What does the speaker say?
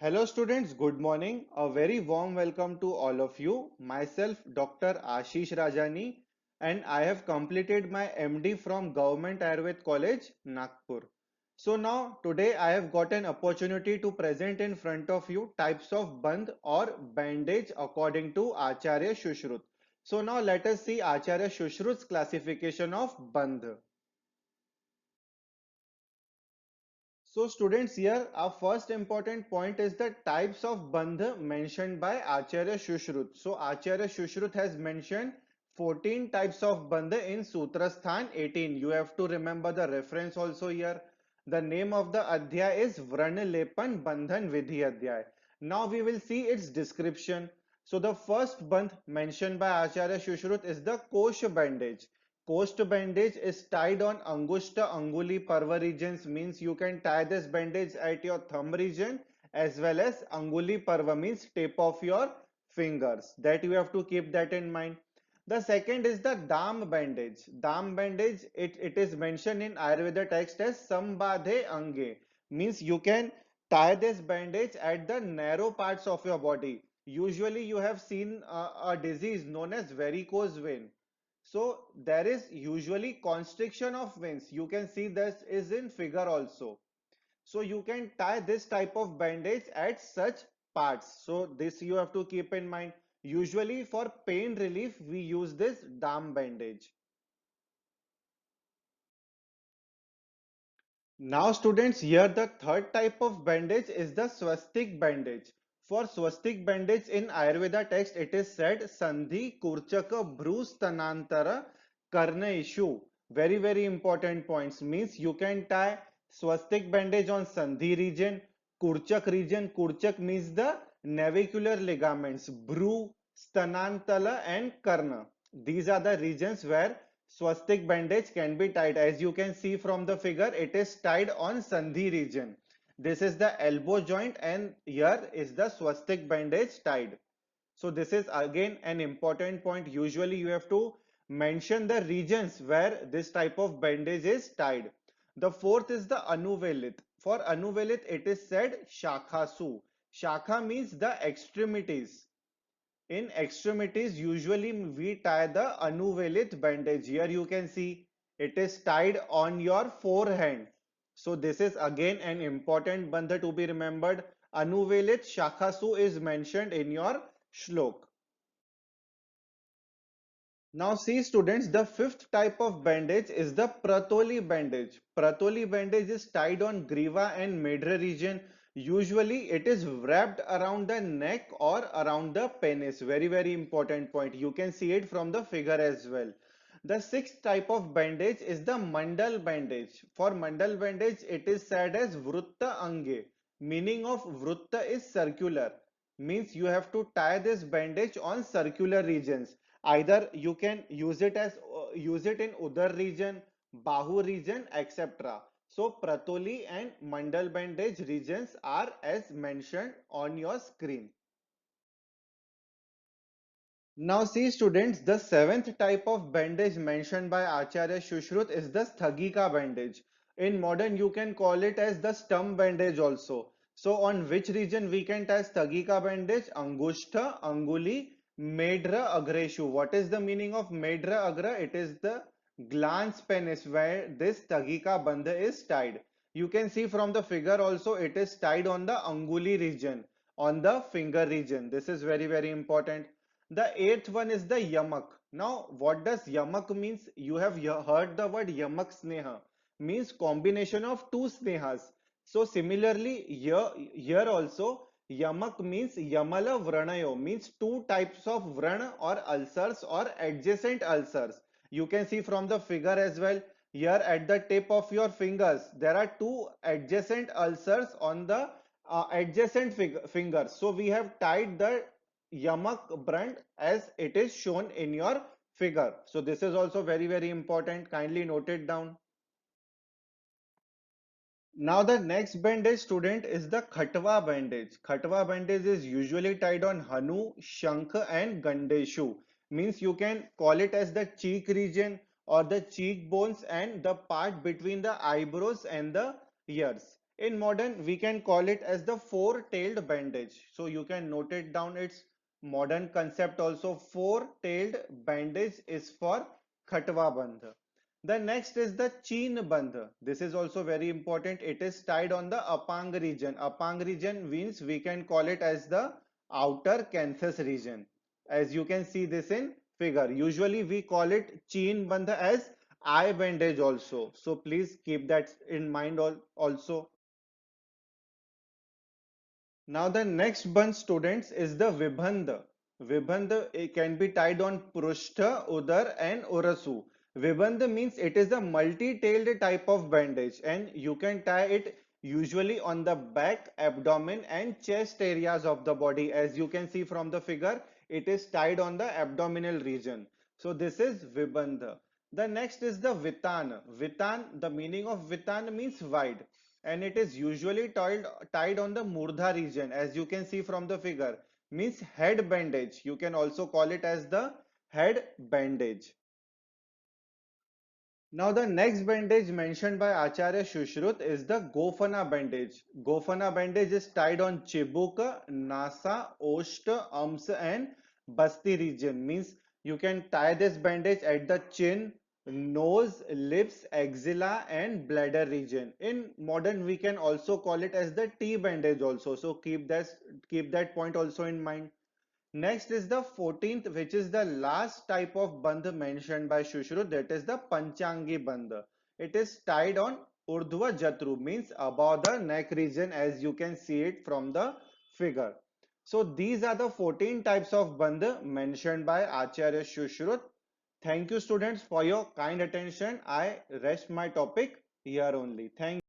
Hello students, good morning. A very warm welcome to all of you. Myself Dr. Ashish Rajani and I have completed my MD from Government Ayurved College, Nagpur. So now today I have got an opportunity to present in front of you types of bandh or bandage according to Acharya Shushrut. So now let us see Acharya Shushrut's classification of bandh. So students, here our first important point is the types of bandh mentioned by Acharya Shushrut. So Acharya Shushrut has mentioned 14 types of bandh in Sutrasthan 18. You have to remember the reference also here. The name of the adhyay is Vranlepan Bandhan Vidhi Adhyay. Now we will see its description. So the first bandh mentioned by Acharya Shushrut is the Kosh bandage. Coast bandage is tied on Angushta Anguli Parva regions, means you can tie this bandage at your thumb region as well as Anguli Parva means tip of your fingers. That you have to keep that in mind. The second is the Dam bandage. Dam bandage, it is mentioned in Ayurveda text as Sambadhe Ange, means you can tie this bandage at the narrow parts of your body. Usually you have seen a disease known as varicose vein. So there is usually constriction of veins. You can see this is in figure also. So you can tie this type of bandage at such parts. So this you have to keep in mind. Usually for pain relief, we use this Dam bandage. Now students, here the third type of bandage is the swastik bandage. For swastik bandage in Ayurveda text, it is said Sandhi Kurchaka Bhrustanantara Karna issue. Very, very important points. Means you can tie swastik bandage on Sandhi region, Kurchak region. Kurchak means the navicular ligaments, Bhru, Stanantala and Karna. These are the regions where swastik bandage can be tied. As you can see from the figure, it is tied on Sandhi region. This is the elbow joint and here is the swastik bandage tied. So this is again an important point. Usually you have to mention the regions where this type of bandage is tied. The fourth is the Anuvelit. For Anuvelit, it is said Shakhasu. Shakha means the extremities. In extremities, usually we tie the anuvelit bandage. Here you can see it is tied on your forehand. So this is again an important bandha to be remembered. Anuvelit Shakhasu is mentioned in your shlok. Now see students, the fifth type of bandage is the Pratoli bandage. Pratoli bandage is tied on Griva and Medre region. Usually it is wrapped around the neck or around the penis. Very, very important point. You can see it from the figure as well. The sixth type of bandage is the Mandal bandage. For Mandal bandage, it is said as Vrutta Ange. Meaning of Vrutta is circular. Means you have to tie this bandage on circular regions. Either you can use it as use it in Udar region, Bahu region, etc. So Pratoli and Mandal bandage regions are as mentioned on your screen. Now see students, the seventh type of bandage mentioned by Acharya Shushrut is the Sthagika bandage. In modern you can call it as the stump bandage also. So on which region we can tie Sthagika bandage? Angushtha, Anguli, Medra, Agreshu. What is the meaning of Medra Agra? It is the glans penis where this Sthagika bandha is tied. You can see from the figure also it is tied on the Anguli region, on the finger region. This is very, very important. The eighth one is the yamak. Now, what does yamak means? You have heard the word yamak sneha, means combination of two snehas. So similarly, here also yamak means yamala vranayo, means two types of vrana or ulcers or adjacent ulcers. You can see from the figure as well. Here at the tip of your fingers, there are two adjacent ulcers on the adjacent fingers. So we have tied the yamak brand as it is shown in your figure. So this is also very, very important. Kindly note it down. Now the next bandage student is the Khatwa bandage. Khatwa bandage is usually tied on Hanu, Shankh and Gandeshu. Means you can call it as the cheek region or the cheekbones and the part between the eyebrows and the ears. In modern, we can call it as the four-tailed bandage. So you can note it down. Its modern concept also. Four-tailed bandage is for khatwa bandh. The next is the cheen bandh. This is also very important. It is tied on the apang region. Apang region means we can call it as the outer canthus region. As you can see this in figure. Usually we call it cheen bandh as eye bandage also. So please keep that in mind also. Now the next bunch, students, is the Vibhandha. Vibhandha can be tied on Prushtha, Udar and Urasu. Vibhandha means it is a multi-tailed type of bandage and you can tie it usually on the back, abdomen and chest areas of the body. As you can see from the figure, it is tied on the abdominal region. So this is Vibhandha. The next is the Vitan. Vitan, the meaning of Vitan means wide and it is usually tied on the murdha region as you can see from the figure, means head bandage. You can also call it as the head bandage. Now the next bandage mentioned by Acharya Shushrut is the Gofana bandage. Gofana bandage is tied on Chibuka, Nasa, Oshta, Ams and Basti region. Means you can tie this bandage at the chin, nose, lips, axilla and bladder region. In modern we can also call it as the T bandage also. So keep that point also in mind. Next is the 14th, which is the last type of bandh mentioned by Shushru, that is the Panchangi bandh. It is tied on Urdhva Jatru, means above the neck region as you can see it from the figure. So these are the 14 types of bandh mentioned by Acharya Shushrut. Thank you students for your kind attention. I rest my topic here only. Thank